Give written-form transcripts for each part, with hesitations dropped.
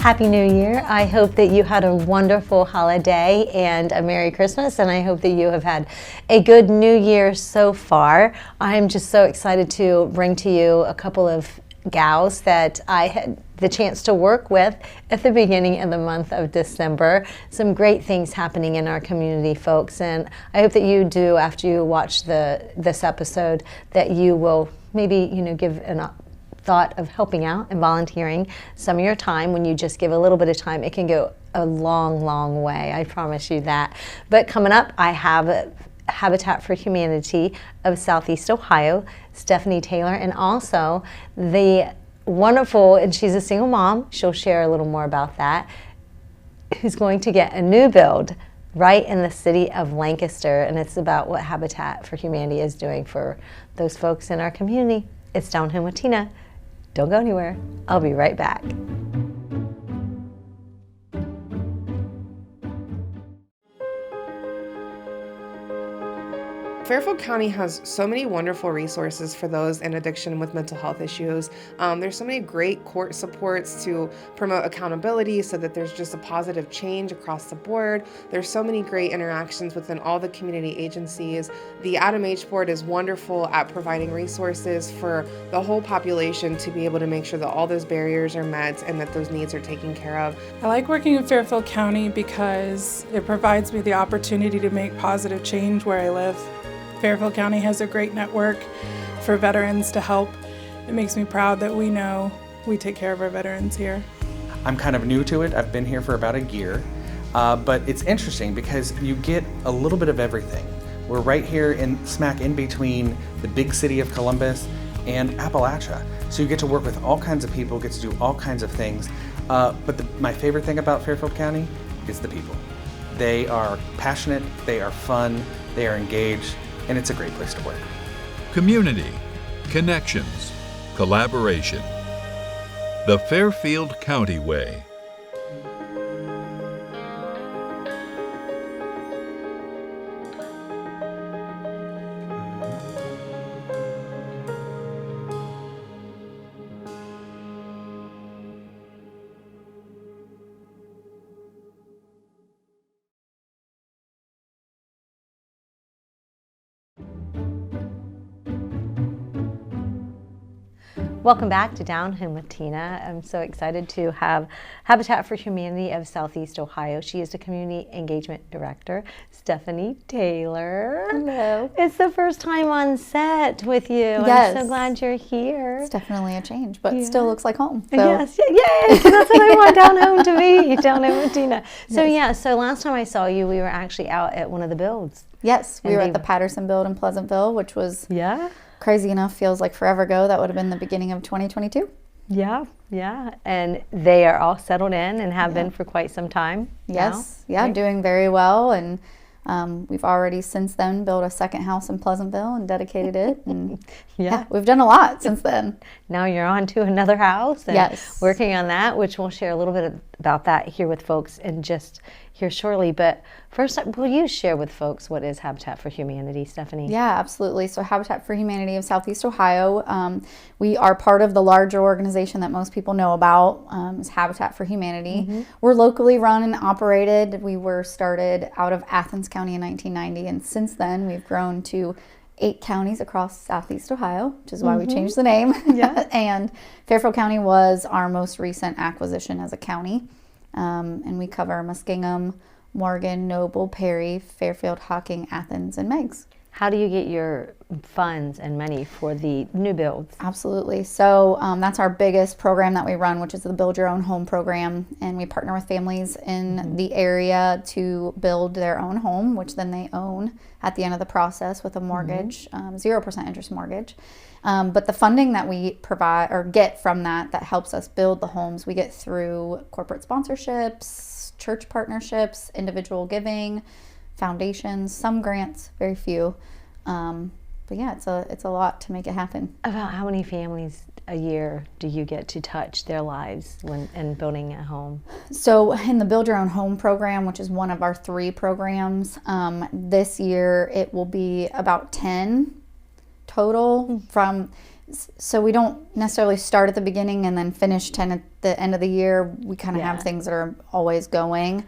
Happy New Year. I hope that you had a wonderful holiday and a Merry Christmas, and I hope that you have had a good New Year so far. I'm just so excited to bring to you a couple of gals that I had the chance to work with at the beginning of the month of December. Some great things happening in our community, folks, and I hope that you do, after you watch this episode, that you will maybe give an thought of helping out and volunteering some of your time. When you just give a little bit of time, it can go a long way. I promise you that. But coming up, I have Habitat for Humanity of Southeast Ohio, Stephanie Taylor, and also the wonderful, and she's a single mom, she'll share a little more about that, who's going to get a new build right in the city of Lancaster, and it's about what Habitat for Humanity is doing for those folks in our community. It's Down Home with Tina. Don't go anywhere. I'll be right back. Fairfield County has so many wonderful resources for those in addiction with mental health issues. There's so many great court supports to promote accountability so that there's just a positive change across the board. There's so many great interactions within all the community agencies. The Adam H Board is wonderful at providing resources for the whole population to be able to make sure that all those barriers are met and that those needs are taken care of. I like working in Fairfield County because it provides me the opportunity to make positive change where I live. Fairfield County has a great network for veterans to help. It makes me proud that we know we take care of our veterans here. I'm kind of new to it. I've been here for about a year, but it's interesting because you get a little bit of everything. We're right here smack in between the big city of Columbus and Appalachia. So you get to work with all kinds of people, get to do all kinds of things. But my favorite thing about Fairfield County is the people. They are passionate, they are fun, they are engaged, and it's a great place to work. Community, connections, collaboration. The Fairfield County Way. Welcome back to Down Home with Tina. I'm so excited to have Habitat for Humanity of Southeast Ohio. She is the Community Engagement Director, Stephanie Taylor. Hello. It's the first time on set with you. Yes. I'm so glad you're here. It's definitely a change, but still looks like home. So. Yes, yay! That's what I want Down Home to be, Down Home with Tina. So so last time I saw you, we were actually out at one of the builds. Yes, we were at the Patterson build in Pleasantville, which was crazy enough, feels like forever ago. That would have been the beginning of 2022. Yeah. And they are all settled in and have been for quite some time. Yes, now, right? Doing very well. And we've already since then built a second house in Pleasantville and dedicated it. And we've done a lot since then. Now you're on to another house and working on that, which we'll share a little bit about that here with folks in just here shortly. But first, will you share with folks what is Habitat for Humanity, Stephanie? Yeah, absolutely. So Habitat for Humanity of Southeast Ohio, we are part of the larger organization that most people know about, is Habitat for Humanity. Mm-hmm. We're locally run and operated. We were started out of Athens County in 1990, and since then we've grown to 8 counties across Southeast Ohio, which is why we changed the name. And Fairfield County was our most recent acquisition as a county. And we cover Muskingum, Morgan, Noble, Perry, Fairfield, Hocking, Athens, and Meigs. How do you get your funds and money for the new builds? Absolutely. So that's our biggest program that we run, which is the Build Your Own Home program. And we partner with families in the area to build their own home, which then they own at the end of the process with a mortgage, 0% interest mortgage. But the funding that we provide or get from that helps us build the homes, we get through corporate sponsorships, church partnerships, individual giving, foundations, some grants, very few. But yeah, it's a lot to make it happen. About how many families a year do you get to touch their lives when in building a home? So in the Build Your Own Home program, which is one of our 3 programs, this year it will be about 10 total. From So we don't necessarily start at the beginning and then finish 10 at the end of the year. We kind of have things that are always going.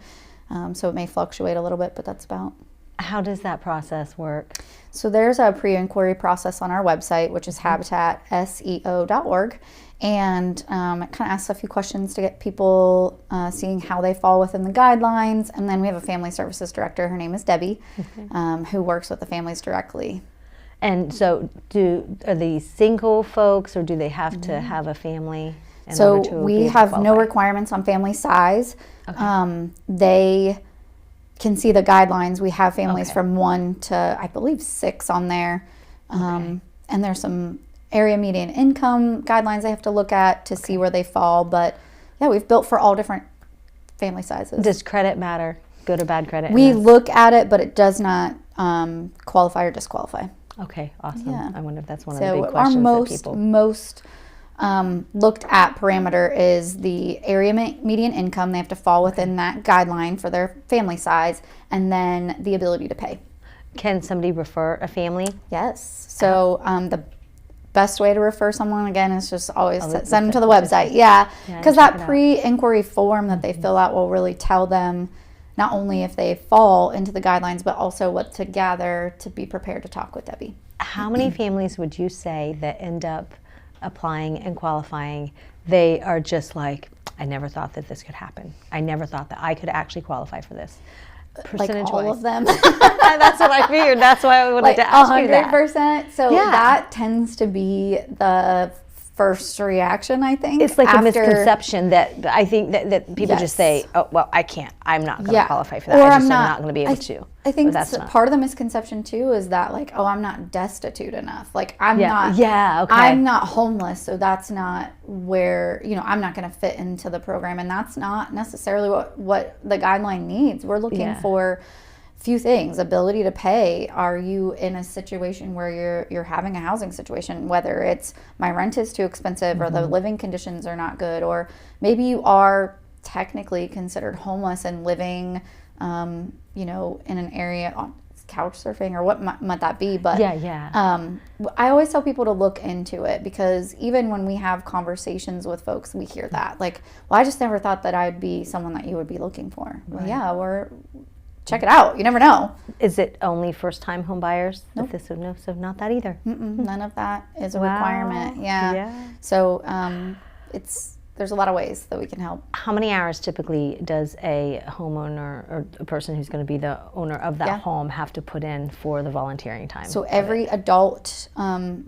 So it may fluctuate a little bit, but that's about. How does that process work? So there's a pre-inquiry process on our website, which is habitatseo.org. And it kind of asks a few questions to get people seeing how they fall within the guidelines. And then we have a family services director. Her name is Debbie, who works with the families directly. And so are these single folks, or do they have to have a family? So we have no requirements on family size. They can see the guidelines. We have families from 1 to, I believe, 6 on there. And there's some area median income guidelines they have to look at to see where they fall. But yeah, we've built for all different family sizes. Does credit matter? Good or bad credit? We look at it, but it does not qualify or disqualify. Okay, awesome. Yeah. I wonder if that's one of the big So questions our that people... most looked at parameter is the area median income. They have to fall within that guideline for their family size, and then the ability to pay. Can somebody refer a family? Yes. So the best way to refer someone, again, is just always send them to the website. Yeah, because that pre-inquiry form that they fill out will really tell them not only if they fall into the guidelines, but also what to gather to be prepared to talk with Debbie. How many families would you say that end up applying and qualifying, they are just like, I never thought that this could happen. I never thought that I could actually qualify for this? Like all of them? That's what I figured. That's why I wanted to ask you that. 100%. So that tends to be the first reaction, I think. It's like a misconception that I think that people just say, oh, well, I can't. I'm not going to qualify for that. Or I'm not going to be able to. I think part of the misconception too is that like, oh, I'm not destitute enough. Like I'm not homeless, so that's not where, I'm not going to fit into the program. And that's not necessarily what the guideline needs. We're looking for few things. Ability to pay. Are you in a situation where you're having a housing situation, whether it's my rent is too expensive or the living conditions are not good, or maybe you are technically considered homeless and living in an area on couch surfing or what might that be, but I always tell people to look into it, because even when we have conversations with folks, we hear that like, well, I just never thought that I'd be someone that you would be looking for. Well, check it out. You never know. Is it only first-time home buyers that this would know? So not that either. None of that is a requirement. So there's a lot of ways that we can help. How many hours typically does a homeowner or a person who's going to be the owner of that home have to put in for the volunteering time? So every adult,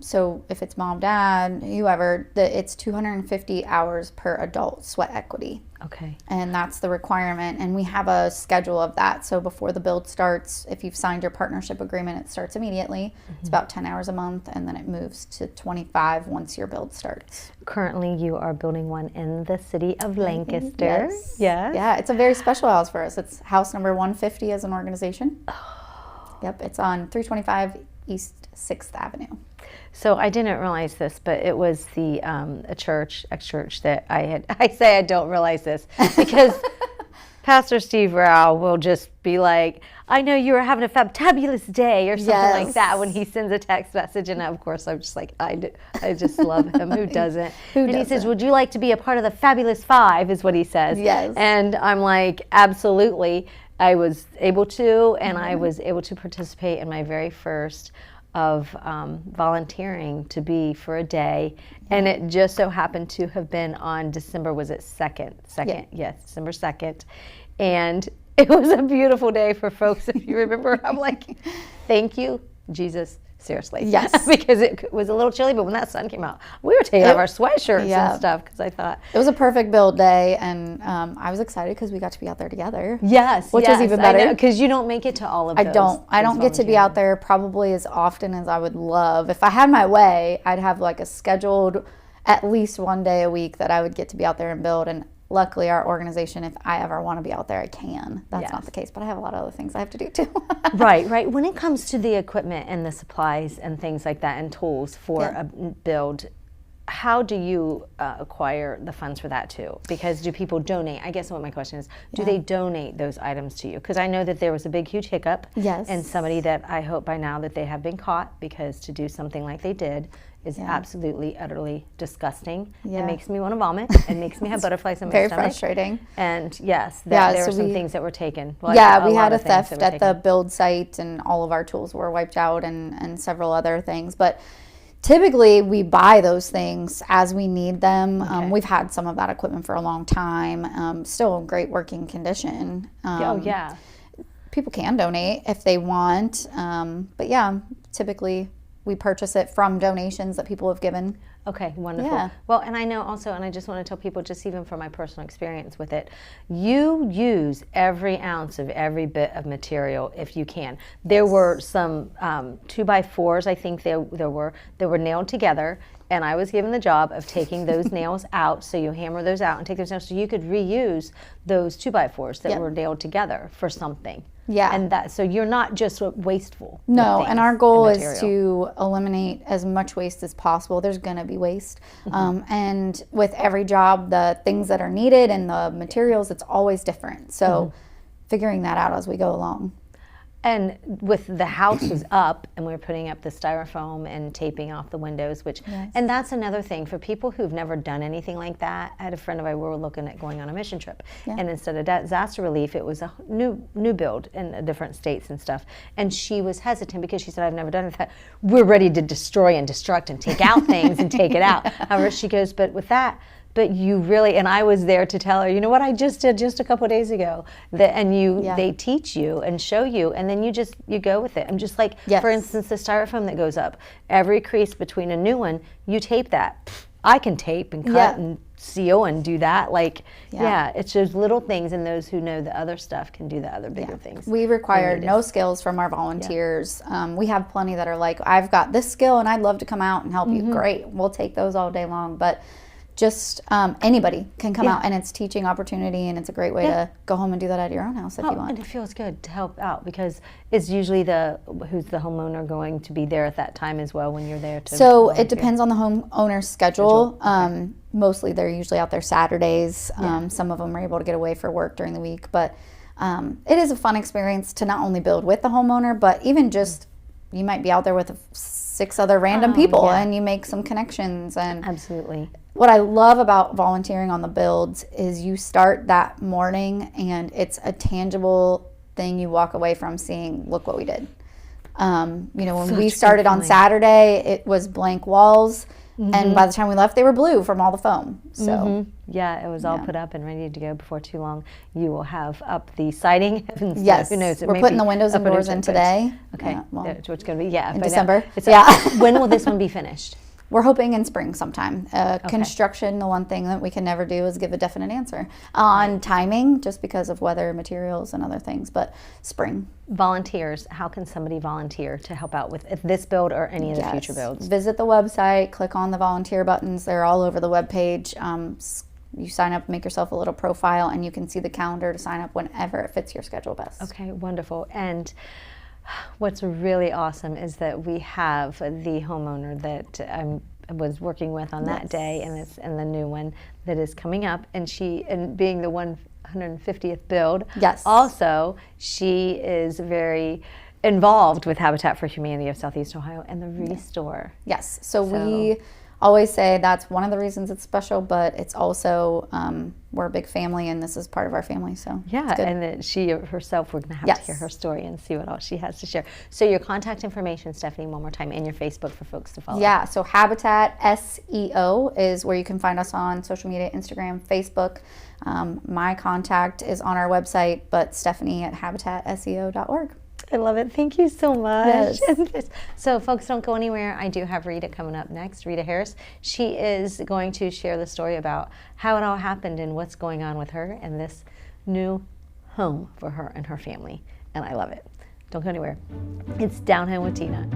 so if it's mom, dad, whoever, it's 250 hours per adult sweat equity. Okay. And that's the requirement. And we have a schedule of that. So before the build starts, if you've signed your partnership agreement, it starts immediately. It's about 10 hours a month, and then it moves to 25 once your build starts. Currently, you are building one in the city of Lancaster. Yes. Yeah, it's a very special house for us. It's house number 150 as an organization. Yep, it's on 325 East 6th Avenue. So I didn't realize this, but it was the ex-church that I say I don't realize this because Pastor Steve Rao will just be like, I know you were having a fabulous day or something like that when he sends a text message. And of course, I'm just like, I just love him. Who doesn't? He says, would you like to be a part of the Fabulous Five is what he says. Yes. And I'm like, absolutely. I was able to, and I was able to participate in my very first of volunteering to be for a day, and it just so happened to have been on December, was it 2nd? Yes, December 2nd, and it was a beautiful day for folks. If you remember, I'm like, thank you, Jesus. Seriously. Yes. Because it was a little chilly, but when that sun came out, we were taking off our sweatshirts and stuff, because I thought. It was a perfect build day, and I was excited because we got to be out there together. Yes. Which is even better. Because you don't make it to all of those. I don't get to be out there probably as often as I would love. If I had my way, I'd have like a scheduled at least one day a week that I would get to be out there and build, and luckily our organization, if I ever want to be out there, I can. That's not the case, but I have a lot of other things I have to do too. Right. When it comes to the equipment and the supplies and things like that and tools for a build, how do you acquire the funds for that too? Because do people donate? I guess what my question is, do they donate those items to you? Because I know that there was a big, huge hiccup. Yes. And somebody that I hope by now that they have been caught, because to do something like they did is Yeah. absolutely, utterly disgusting. Yeah. It makes me want to vomit. It makes me have butterflies in my Very stomach. frustrating. And yes, Yeah, there so were some we- things that were taken. Well, Yeah, we lot had a of things that theft were at the taken. build site, and all of our tools were wiped out, and several other things. But typically, we buy those things as we need them. Okay. We've had some of that equipment for a long time, still in great working condition. Oh, yeah. People can donate if they want, but yeah, typically we purchase it from donations that people have given. Okay, wonderful. Yeah. Well, and I know also, and I just want to tell people, just even from my personal experience with it, you use every ounce of every bit of material if you can. There were some 2x4s, I think there were nailed together, and I was given the job of taking those nails out. So you hammer those out and take those nails, so you could reuse those 2x4s that Yep. were nailed together for something. Yeah. And that, so you're not just wasteful. with No, and things our goal is material. to eliminate as much waste as possible. There's going to be waste. Mm-hmm. And with every job, the things that are needed and the materials, it's always different. So Mm-hmm. figuring that out as we go along. And with the house was up, and we were putting up the styrofoam and taping off the windows, which, Yes. and that's another thing for people who've never done anything like that. I had a friend of mine, we were looking at going on a mission trip, Yeah. and instead of disaster relief, it was a new build in different states and stuff. And she was hesitant because she said, "I've never done it." We're ready to destroy and destruct and take out things and take it out. However, she goes, but with that. But you really, and I was there to tell her, you know what I just did just a couple of days ago, and Yeah. they teach you and show you, and then you go with it. I'm just like, Yes. for instance, the styrofoam that goes up, every crease between a new one, you tape that. I can tape and cut Yeah. and seal and do that. Like, Yeah. yeah, it's those little things, and those who know the other stuff can do the other bigger things. We require needed. no skills from our volunteers. We have plenty that are like, I've got this skill and I'd love to come out and help Mm-hmm. you. Great, we'll take those all day long. But just anybody can come Yeah. out, and it's teaching opportunity, and it's a great way Yeah. to go home and do that at your own house if you Oh, want. and it feels good to help out because it's usually who's the homeowner going to be there at that time as well when you're there to So volunteer. it depends on the homeowner's schedule. Mostly they're usually out there Saturdays. Some of them are able to get away for work during the week. But it is a fun experience to not only build with the homeowner, but even just you might be out there with 6 other random people yeah. and you make some connections. And Absolutely. what I love about volunteering on the builds is you start that morning and it's a tangible thing you walk away from seeing, look what we did. When Such we good started on feeling. Saturday, it was blank walls. And by the time we left, they were blue from all the foam. So Yeah, it was all Yeah. put up and ready to go before too long. You will have up the siding. And stuff. yes, Who knows? It we're may putting be the windows and up doors into in it, but- today. Okay, Well, that's what's going to be, yeah. in by now. December. It's Yeah. When will this one be finished? We're hoping in spring sometime. Construction, the one thing that we can never do is give a definite answer on timing, just because of weather, materials, and other things. But spring. Volunteers, how can somebody volunteer to help out with this build or any of the future builds? Visit the website, click on the volunteer buttons. They're all over the webpage. You sign up, make yourself a little profile, and you can see the calendar to sign up whenever it fits your schedule best. Okay, wonderful. And what's really awesome is that we have the homeowner that I was working with on that day, and the new one that is coming up, and being the 150th build. Yes. Also, she is very involved with Habitat for Humanity of Southeast Ohio and the Restore. Yes. So we always say that's one of the reasons it's special, but it's also we're a big family, and this is part of our family. So Yeah, it's good. and that she herself, we're going to have Yes. to hear her story and see what all she has to share. So your contact information, Stephanie, one more time, and your Facebook for folks to follow. Yeah, so Habitat SEO is where you can find us on social media, Instagram, Facebook. My contact is on our website, but Stephanie at habitatseo.org. I love it. Thank you so much. Yes. So folks, don't go anywhere. I do have Rita coming up next, Rita Harris. She is going to share the story about how it all happened and what's going on with her and this new home for her and her family. And I love it. Don't go anywhere. It's Down Home with Tina.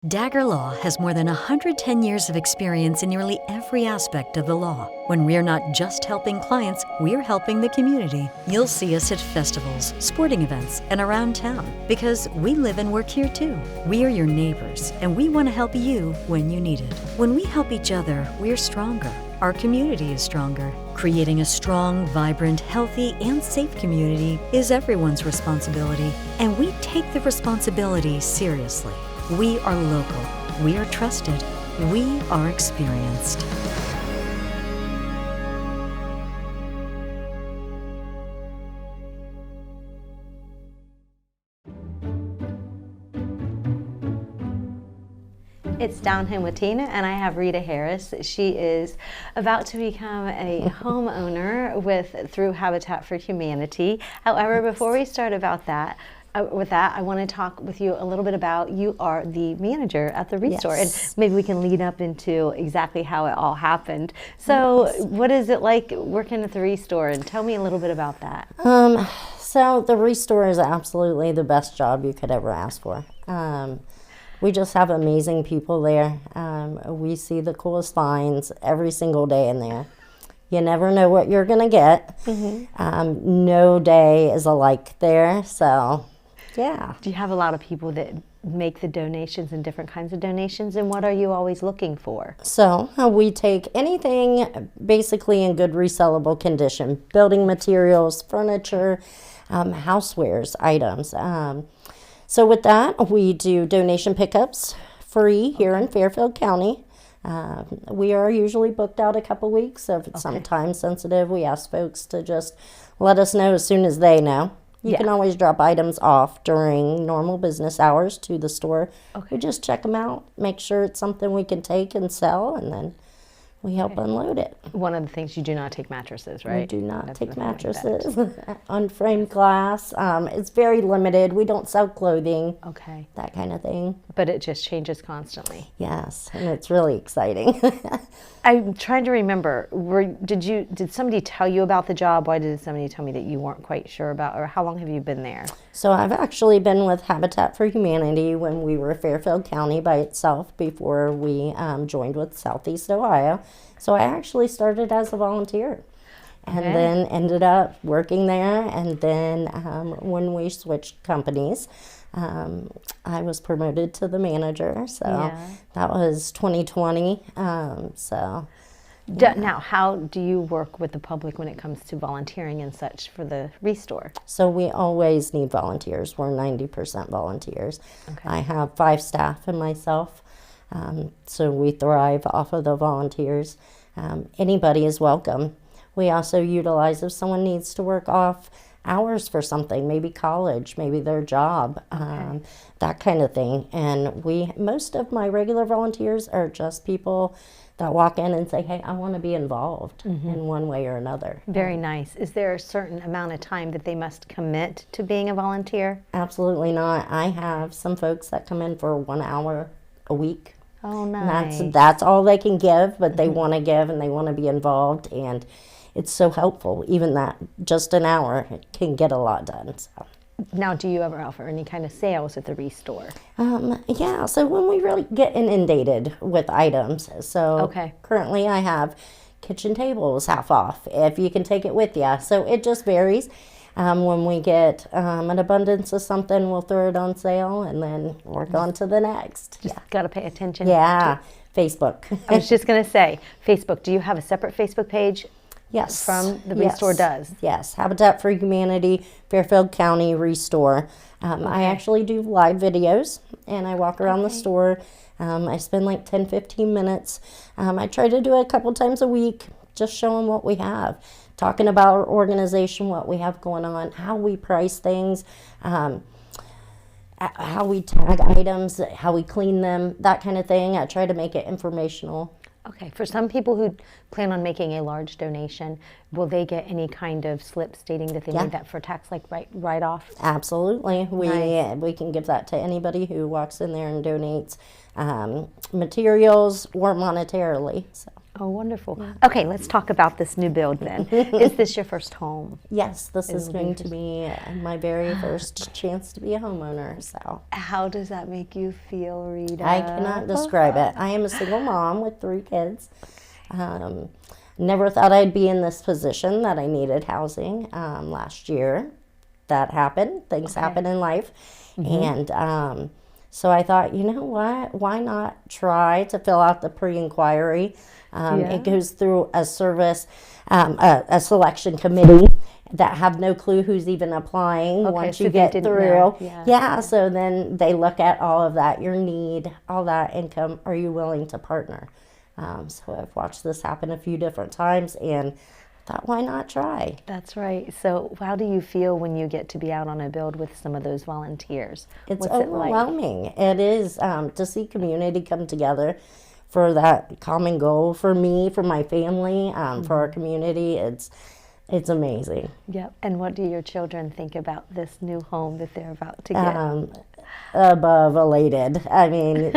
Dagger Law has more than 110 years of experience in nearly every aspect of the law. When we're not just helping clients, we're helping the community. You'll see us at festivals, sporting events, and around town because we live and work here too. We are your neighbors, and we want to help you when you need it. When we help each other, we're stronger. our community is stronger. Creating a strong, vibrant, healthy, and safe community is everyone's responsibility, and we take the responsibility seriously. We are local. We are trusted. We are experienced. It's Down Home with Tina, and I have Rita Harris. She is about to become a homeowner through Habitat for Humanity. However, before we start about that, I want to talk with you a little bit about, you are the manager at the Restore, Yes. and maybe we can lead up into exactly how it all happened. So, what is it like working at the Restore, and tell me a little bit about that. So the Restore is absolutely the best job you could ever ask for. We just have amazing people there. We see the coolest finds every single day in there. You never know what you're gonna get. No day is alike there, so yeah. Do you have a lot of people that make the donations and different kinds of donations, and what are you always looking for? So we take anything basically in good resellable condition, building materials, furniture, housewares, items. So with that, we do donation pickups free here in Fairfield County. We are usually booked out a couple weeks, so if it's some time sensitive, we ask folks to just let us know as soon as they know. You can always drop items off during normal business hours to the store. We just check them out, make sure it's something we can take and sell, and then we help unload it. One of the things, you do not take mattresses, right? We do not That's take nothing like that. mattresses, unframed glass. It's very limited. We don't sell clothing, Okay, that kind of thing. but it just changes constantly. Yes, and it's really exciting. I'm trying to remember. Did somebody tell you about the job? Why did somebody tell me that you weren't quite sure about, or how long have you been there? So I've actually been with Habitat for Humanity when we were Fairfield County by itself before we joined with Southeast Ohio. So I actually started as a volunteer and then ended up working there. And then when we switched companies, I was promoted to the manager. So that was 2020. Now, how do you work with the public when it comes to volunteering and such for the Restore? So we always need volunteers. We're 90% volunteers. I have 5 staff and myself. So we thrive off of the volunteers. Anybody is welcome. We also utilize if someone needs to work off hours for something, maybe college, maybe their job, that kind of thing. And most of my regular volunteers are just people that walk in and say, hey, I want to be involved in one way or another. Very nice. Is there a certain amount of time that they must commit to being a volunteer? Absolutely not. I have some folks that come in for 1 hour a week. Oh, And nice. that's all they can give, but they want to give and they want to be involved, and it's so helpful. Even that, just an hour, it can get a lot done. So. Now, do you ever offer any kind of sales at the Restore? Yeah, so when we really get inundated with items, so currently I have kitchen tables half off if you can take it with you. So it just varies. When we get an abundance of something, we'll throw it on sale and then work on to the next. Just got to pay attention. Yeah, Facebook. I was just going to say, Facebook. Do you have a separate Facebook page? Yes. From the Restore does? Yes. Habitat for Humanity, Fairfield County Restore. I actually do live videos, and I walk around the store. I spend like 10, 15 minutes. I try to do it a couple times a week, just showing what we have, talking about our organization, what we have going on, how we price things, how we tag items, how we clean them, that kind of thing. I try to make it informational. Okay, for some people who plan on making a large donation, will they get any kind of slip stating that they need that for tax, like write-off? Absolutely. We can give that to anybody who walks in there and donates materials or monetarily. So. Oh, wonderful. Okay, let's talk about this new build then. Is this your first home? Yes, this is going to be my very first chance to be a homeowner. So, how does that make you feel, Rita? I cannot describe it. I am a single mom with 3 kids. Never thought I'd be in this position that I needed housing. Last year, that happened. Things happen in life. And so I thought, you know what? Why not try to fill out the pre-inquiry It goes through a service, a selection committee that have no clue who's even applying once so you they get didn't through. know. Yeah. So then they look at all of that, your need, all that income. Are you willing to partner? So I've watched this happen a few different times and thought, why not try? That's right. So how do you feel when you get to be out on a build with some of those volunteers? It's What's it like? overwhelming. It is, to see community come together for that common goal for me, for my family, for our community. It's amazing. Yep. And what do your children think about this new home that they're about to get? Above elated. I mean,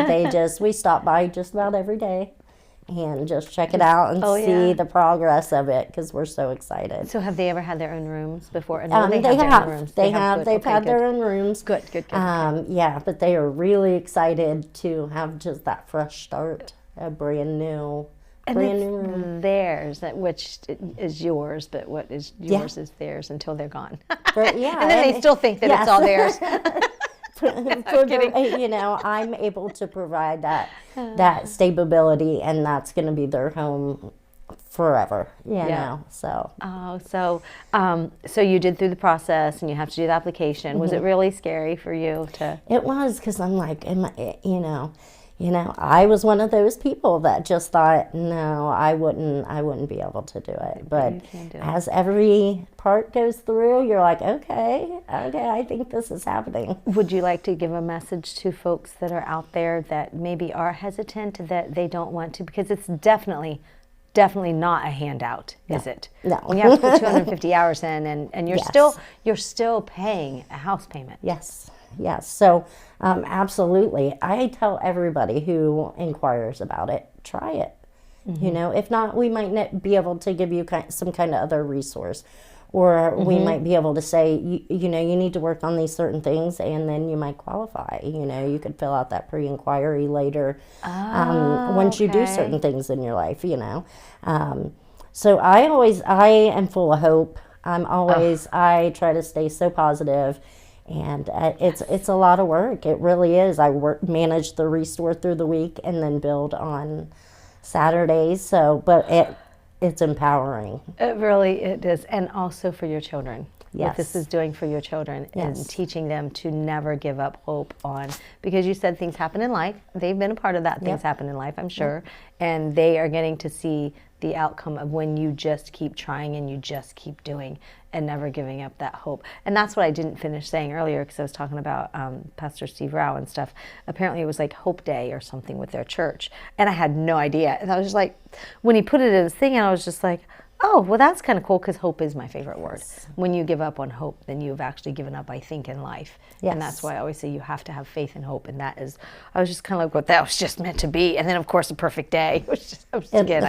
we stop by just about every day and just check it out and see the progress of it because we're so excited. So have they ever had their own rooms before? And They their own have. rooms? They've had their own rooms. Good. Yeah, but they are really excited to have just that fresh start, a brand new room. Theirs, which is yours, but what is yours is theirs until they're gone. But, and then they still think that it's all theirs. I'm able to provide that stability, and that's going to be their home forever. You know, so. Oh, so you did through the process, and you have to do the application. Was it really scary for you to? It was, because I'm like, I was one of those people that just thought, no, I wouldn't be able to do it. But as every part goes through, you're like, okay, I think this is happening. Would you like to give a message to folks that are out there that maybe are hesitant, that they don't want to? Because it's definitely not a handout, is it? No. When you have to put 250 hours in, and you're still paying a house payment. Yes. So absolutely. I tell everybody who inquires about it, try it. If not, we might not be able to give you some kind of other resource, or we might be able to say, you need to work on these certain things, and then you might qualify. You could fill out that pre-inquiry later once you do certain things in your life. So I am full of hope. I try to stay so positive. And it's a lot of work. It really is. I manage the restore through the week and then build on Saturdays. But it's empowering. It is, and also for your children. Yes. What this is doing for your children and teaching them to never give up hope on, because you said things happen in life. They've been a part of that. Things happen in life, I'm sure, and they are getting to see the outcome of when you just keep trying and you just keep doing and never giving up that hope. And that's what I didn't finish saying earlier, because I was talking about Pastor Steve Rao and stuff. Apparently it was like Hope Day or something with their church, and I had no idea. And I was just like, when he put it in his thing, I was just like, oh, well, that's kind of cool, because hope is my favorite word. When you give up on hope, then you've actually given up, I think, in life. Yes. And that's why I always say you have to have faith and hope. And that is, I was just kind of like, well, that was just meant to be. And then, of course, a perfect day. I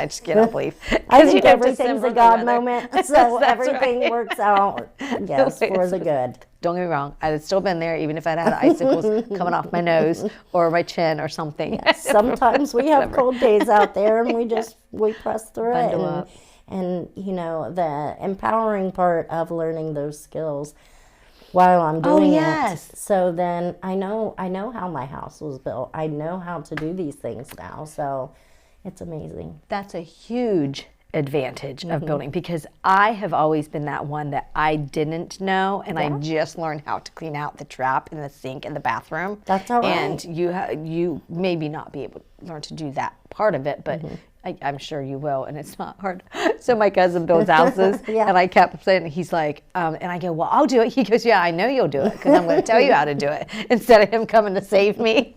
just get up, leave. I think everything's a God moment, so everything works out, for the good. Don't get me wrong, I'd have still been there even if I'd had icicles coming off my nose or my chin or something. Yes, sometimes we have cold days out there, and we press through Bundle it. up. And the empowering part of learning those skills while I'm doing it. So then I know how my house was built. I know how to do these things now. So it's amazing. That's a huge advantage of building, because I have always been that one that I didn't know, and I just learned how to clean out the trap and the sink in the bathroom. That's all right. And you maybe not be able to learn to do that part of it, but I'm sure you will, and it's not hard. So my cousin builds houses, and I kept saying, he's like, and I go, well, I'll do it. He goes, yeah, I know you'll do it, because I'm going to tell you how to do it, instead of him coming to save me.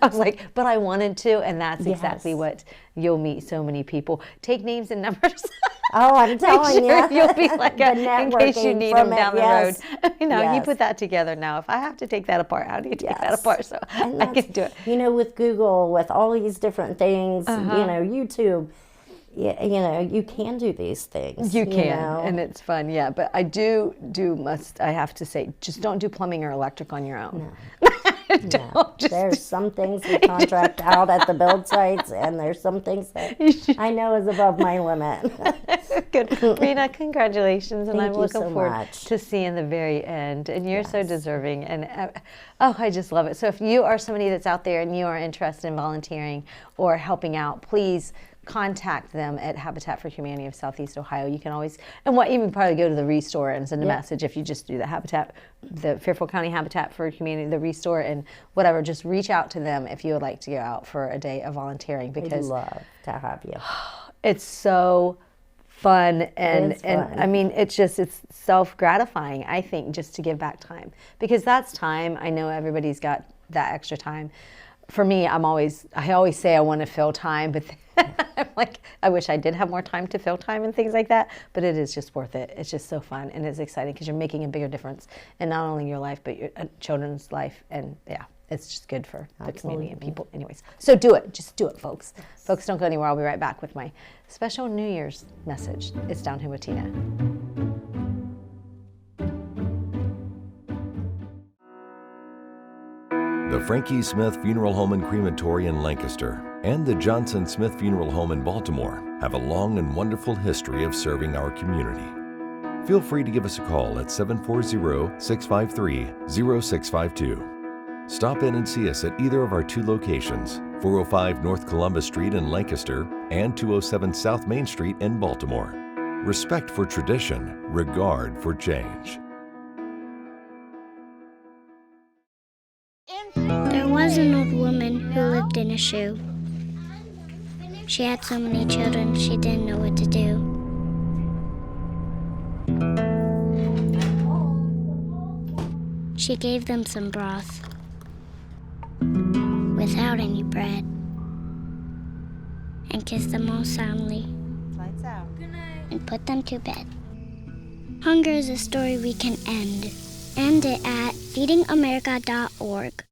I was like, but I wanted to, and that's exactly what you'll meet so many people. Take names and numbers. Oh, I'm telling you. You'll be like, in case you need them down the road. You put that together now. If I have to take that apart, how do you take that apart? So I can do it. With Google, with all these different things, YouTube, you can do these things. You can, and it's fun, But I I have to say, just don't do plumbing or electric on your own. No. There's some things we contract out at the build sites, and there's some things that I know is above my limit. Good. Rita, congratulations, and I'm looking forward to seeing the very end. And you're so deserving, and I just love it. So if you are somebody that's out there and you are interested in volunteering or helping out, please contact them at Habitat for Humanity of Southeast Ohio. You can always, and what even probably go to the Restore and send a message if you just do the Fairfield County Habitat for Humanity, the Restore, and whatever. Just reach out to them if you would like to go out for a day of volunteering, We'd because love to have you. it's so fun, and It is fun. I mean, it's self-gratifying, I think, just to give back time, because that's time. I know everybody's got that extra time. For me, I always say I want to fill time, but I'm like, I wish I did have more time to fill time and things like that, but it is just worth it. It's just so fun, and it's exciting because you're making a bigger difference in not only your life, but your children's life, and yeah, it's just good for the community and people. Anyways, so do it. Just do it, folks. Folks, don't go anywhere. I'll be right back with my special New Year's message. It's Down Here with Tina. The Frankie Smith Funeral Home and Crematory in Lancaster and the Johnson Smith Funeral Home in Baltimore have a long and wonderful history of serving our community. Feel free to give us a call at 740-653-0652. Stop in and see us at either of our two locations, 405 North Columbus Street in Lancaster and 207 South Main Street in Baltimore. Respect for tradition, regard for change. There was an old woman who lived in a shoe. She had so many children, she didn't know what to do. She gave them some broth without any bread and kissed them all soundly. Lights out. And put them to bed. Hunger is a story we can end. End it at feedingamerica.org.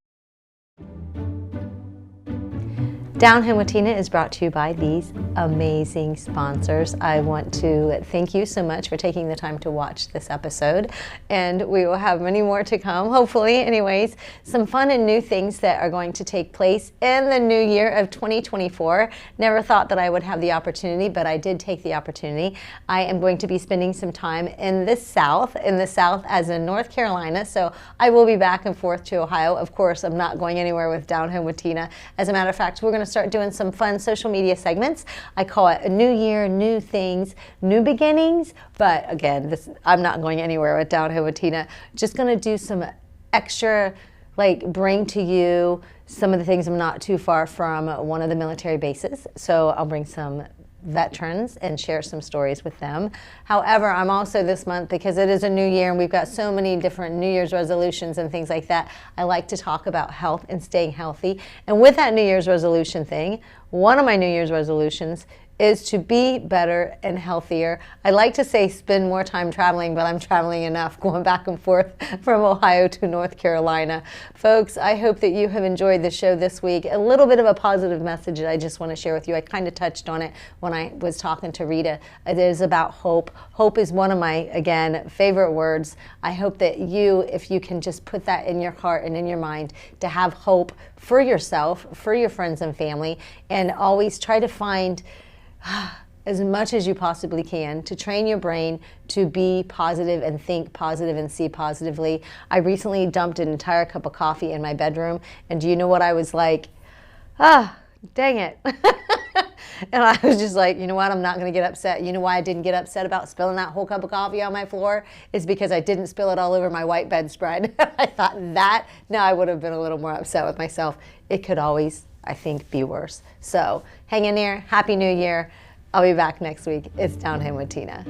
Down Here with Tina is brought to you by these amazing sponsors. I want to thank you so much for taking the time to watch this episode, and we will have many more to come, hopefully. Anyways, some fun and new things that are going to take place in the new year of 2024. Never thought that I would have the opportunity, but I did take the opportunity. I am going to be spending some time in the South as in North Carolina, so I will be back and forth to Ohio. Of course, I'm not going anywhere with Down Here with Tina. As a matter of fact, we're going to start doing some fun social media segments. I call it a new year, new things, new beginnings. But again, I'm not going anywhere with Down Here with Tina. Just going to do some extra, bring to you some of the things. I'm not too far from one of the military bases, so I'll bring some veterans and share some stories with them. However, I'm also this month, because it is a new year and we've got so many different New Year's resolutions and things like that, I like to talk about health and staying healthy. And with that New Year's resolution thing, one of my New Year's resolutions is to be better and healthier. I like to say spend more time traveling, but I'm traveling enough, going back and forth from Ohio to North Carolina. Folks, I hope that you have enjoyed the show this week. A little bit of a positive message that I just want to share with you. I kind of touched on it when I was talking to Rita. It is about hope. Hope is one of my, again, favorite words. I hope that you, if you can just put that in your heart and in your mind, to have hope for yourself, for your friends and family, and always try to find as much as you possibly can to train your brain to be positive and think positive and see positively. I recently dumped an entire cup of coffee in my bedroom, and do you know what I was like? Dang it. And I was just like, you know what, I'm not going to get upset. You know why I didn't get upset about spilling that whole cup of coffee on my floor? Is because I didn't spill it all over my white bedspread. I thought now I would have been a little more upset with myself. It could always, I think, be worse. So hang in there. Happy New Year. I'll be back next week. It's Down Here with Tina.